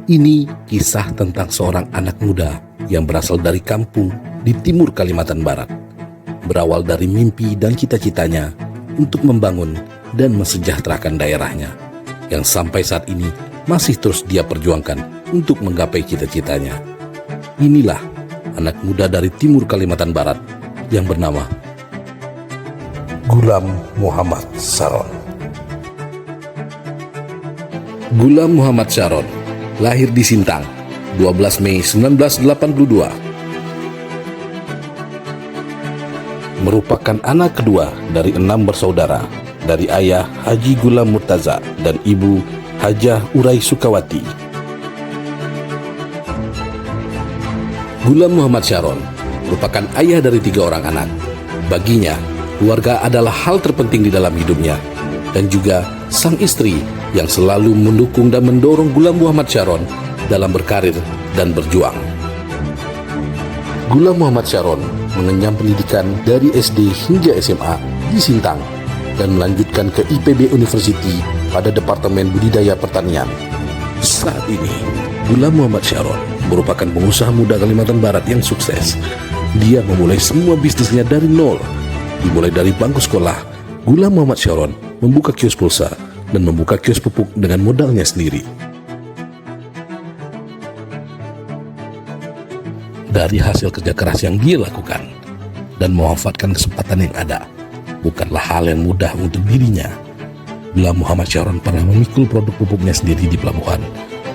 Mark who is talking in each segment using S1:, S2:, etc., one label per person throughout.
S1: Ini kisah tentang seorang anak muda yang berasal dari kampung di timur Kalimantan Barat. Berawal dari mimpi dan cita-citanya untuk membangun dan mensejahterakan daerahnya, yang sampai saat ini masih terus dia perjuangkan untuk menggapai cita-citanya. Inilah anak muda dari timur Kalimantan Barat yang bernama Gulam Muhammad Saron. Gulam Muhammad Saron lahir di Sintang, 12 Mei 1982. Merupakan anak kedua dari 6 bersaudara dari ayah Haji Gulam Murtaza dan ibu Hajah Urai Sukawati. Gulam Muhammad Saron merupakan ayah dari 3 orang anak. Baginya, keluarga adalah hal terpenting di dalam hidupnya, dan juga sang istri yang selalu mendukung dan mendorong Gulam Muhammad Saron dalam berkarir dan berjuang. Gulam Muhammad Saron mengenyam pendidikan dari SD hingga SMA di Sintang dan melanjutkan ke IPB University pada Departemen Budidaya Pertanian. Saat ini, Gulam Muhammad Saron merupakan pengusaha muda Kalimantan Barat yang sukses. Dia memulai semua bisnisnya dari nol. Dimulai dari bangku sekolah, Gulam Muhammad Saron membuka kios pulsa dan membuka kios pupuk dengan modalnya sendiri. Dari hasil kerja keras yang dia lakukan dan memanfaatkan kesempatan yang ada, bukanlah hal yang mudah untuk dirinya. Gulam Muhammad Saron pernah memikul produk pupuknya sendiri di pelabuhan,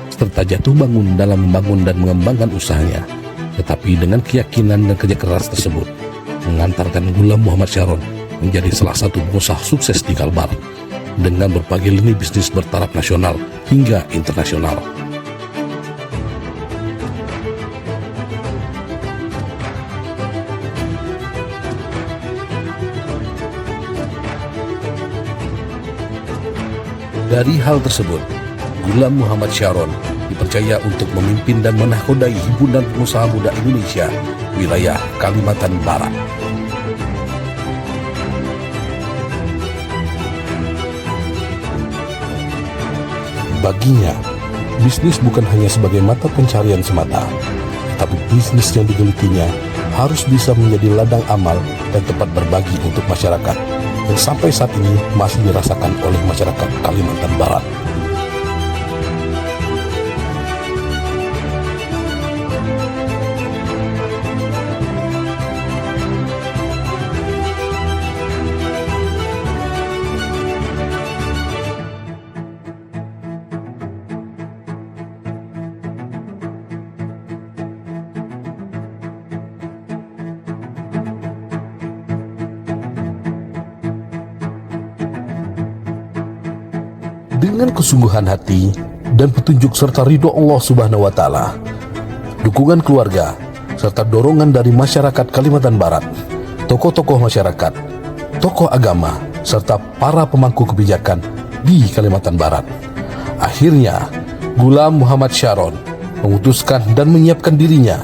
S1: serta jatuh bangun dalam membangun dan mengembangkan usahanya. Tetapi dengan keyakinan dan kerja keras tersebut, mengantarkan Gulam Muhammad Saron menjadi salah satu pengusaha sukses di Kalbar, dengan berbagai lini bisnis bertaraf nasional hingga internasional. Dari hal tersebut, Gulam Muhammad Saron dipercaya untuk memimpin dan menakodai himpunan pengusaha muda Indonesia wilayah Kalimantan Barat. Baginya, bisnis bukan hanya sebagai mata pencarian semata, tapi bisnis yang digelutinya harus bisa menjadi ladang amal dan tempat berbagi untuk masyarakat, yang sampai saat ini masih dirasakan oleh masyarakat Kalimantan Barat. Dengan kesungguhan hati dan petunjuk serta ridho Allah Subhanahu wa Ta'ala, dukungan keluarga serta dorongan dari masyarakat Kalimantan Barat, tokoh-tokoh masyarakat, tokoh agama serta para pemangku kebijakan di Kalimantan Barat, akhirnya Gulam Muhammad Saron memutuskan dan menyiapkan dirinya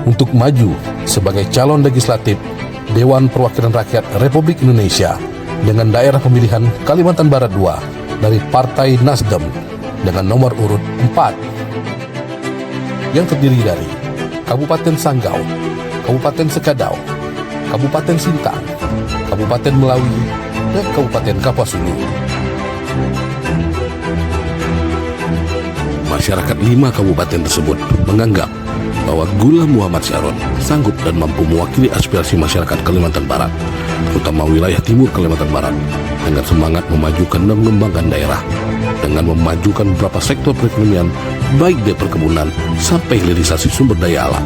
S1: untuk maju sebagai calon legislatif Dewan Perwakilan Rakyat Republik Indonesia dengan daerah pemilihan Kalimantan Barat II dari Partai Nasdem dengan nomor urut 4 yang terdiri dari Kabupaten Sanggau, Kabupaten Sekadau, Kabupaten Sintang, Kabupaten Melawi, dan Kabupaten Kapuasulu. Masyarakat 5 kabupaten tersebut menganggap bahwa Gulam Muhammad Saron sanggup dan mampu mewakili aspirasi masyarakat Kalimantan Barat, terutama wilayah timur Kalimantan Barat, dengan semangat memajukan dan mengembangkan daerah, dengan memajukan beberapa sektor perekonomian, baik dari perkebunan sampai hilirisasi sumber daya alam.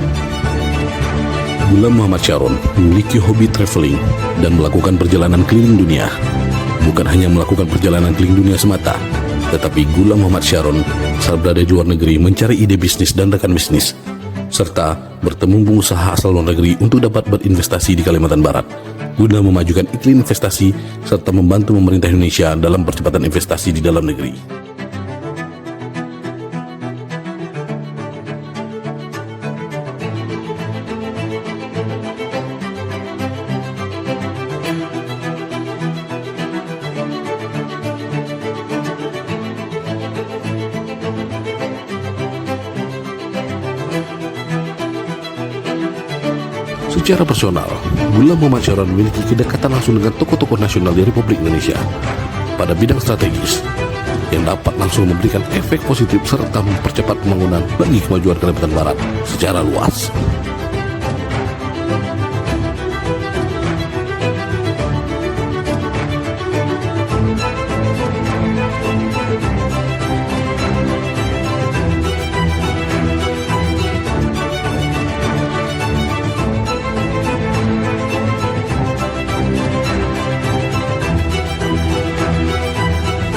S1: Gulam Muhammad Saron memiliki hobi traveling dan melakukan perjalanan keliling dunia. Bukan hanya melakukan perjalanan keliling dunia semata, tetapi Gulam Muhammad Saron saat berada di luar negeri mencari ide bisnis dan rekan bisnis, serta bertemu pengusaha asal luar negeri untuk dapat berinvestasi di Kalimantan Barat, guna memajukan iklim investasi serta membantu pemerintah Indonesia dalam percepatan investasi di dalam negeri. Secara personal, Gulam Muhammad Syaron memiliki kedekatan langsung dengan tokoh-tokoh nasional di Republik Indonesia pada bidang strategis yang dapat langsung memberikan efek positif serta mempercepat pembangunan bagi kemajuan Kalimantan Barat secara luas.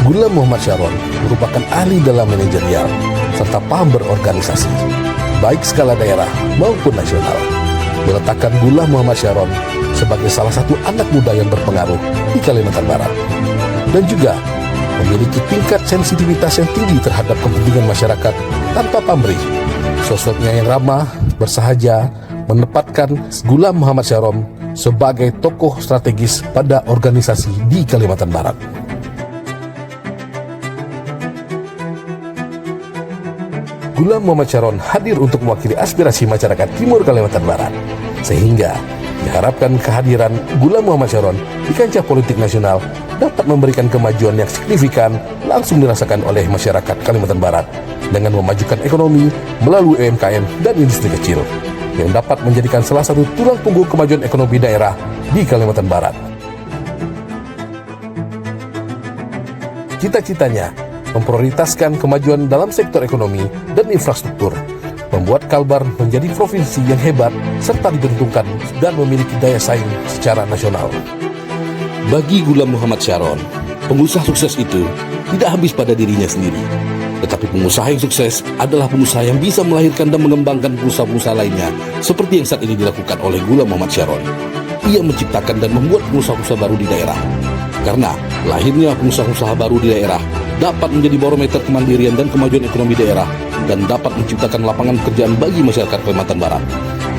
S1: Gulam Muhammad Syaron merupakan ahli dalam manajerial serta paham berorganisasi, baik skala daerah maupun nasional, meletakkan Gulam Muhammad Syaron sebagai salah satu anak muda yang berpengaruh di Kalimantan Barat, dan juga memiliki tingkat sensitivitas yang tinggi terhadap kepentingan masyarakat tanpa pamrih. Sosoknya yang ramah, bersahaja, menempatkan Gulam Muhammad Syaron sebagai tokoh strategis pada organisasi di Kalimantan Barat. Gulam Muhammad Syaron hadir untuk mewakili aspirasi masyarakat Timur Kalimantan Barat, sehingga diharapkan kehadiran Gulam Muhammad Syaron di kancah politik nasional dapat memberikan kemajuan yang signifikan langsung dirasakan oleh masyarakat Kalimantan Barat dengan memajukan ekonomi melalui UMKM dan industri kecil yang dapat menjadikan salah satu tulang punggung kemajuan ekonomi daerah di Kalimantan Barat. Cita-citanya memprioritaskan kemajuan dalam sektor ekonomi dan infrastruktur, membuat Kalbar menjadi provinsi yang hebat serta diperhitungkan dan memiliki daya saing secara nasional.
S2: Bagi Gulam Muhammad Syaron, pengusaha sukses itu tidak habis pada dirinya sendiri, tetapi pengusaha yang sukses adalah pengusaha yang bisa melahirkan dan mengembangkan pengusaha-pengusaha lainnya, seperti yang saat ini dilakukan oleh Gulam Muhammad Syaron. Ia menciptakan dan membuat pengusaha-pengusaha baru di daerah, karena lahirnya pengusaha-pengusaha baru di daerah dapat menjadi barometer kemandirian dan kemajuan ekonomi daerah dan dapat menciptakan lapangan pekerjaan bagi masyarakat Kalimantan Barat.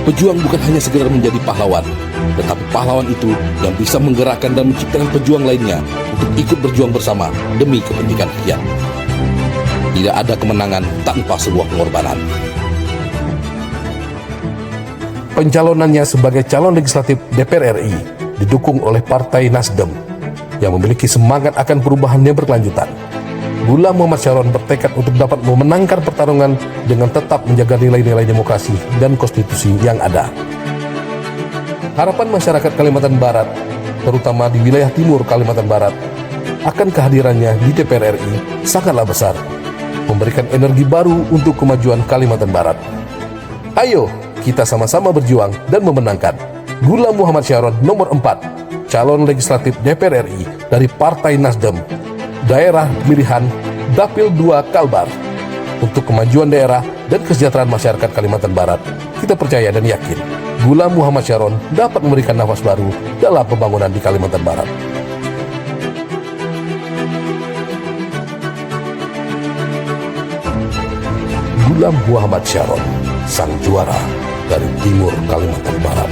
S2: Pejuang bukan hanya sekedar menjadi pahlawan, tetapi pahlawan itu yang bisa menggerakkan dan menciptakan pejuang lainnya untuk ikut berjuang bersama demi kepentingan rakyat. Tidak ada kemenangan tanpa sebuah pengorbanan.
S1: Pencalonannya sebagai calon legislatif DPR RI didukung oleh Partai Nasdem yang memiliki semangat akan perubahan yang berkelanjutan. Gulam Muhammad Syaron bertekad untuk dapat memenangkan pertarungan dengan tetap menjaga nilai-nilai demokrasi dan konstitusi yang ada. Harapan masyarakat Kalimantan Barat, terutama di wilayah timur Kalimantan Barat, akan kehadirannya di DPR RI sangatlah besar, memberikan energi baru untuk kemajuan Kalimantan Barat. Ayo, kita sama-sama berjuang dan memenangkan Gulam Muhammad Syaron nomor 4, calon legislatif DPR RI dari Partai Nasdem, daerah pemilihan Dapil 2 Kalbar. Untuk kemajuan daerah dan kesejahteraan masyarakat Kalimantan Barat, kita percaya dan yakin Gulam Muhammad Syaron dapat memberikan nafas baru dalam pembangunan di Kalimantan Barat. Gulam Muhammad Syaron, sang juara dari timur Kalimantan Barat.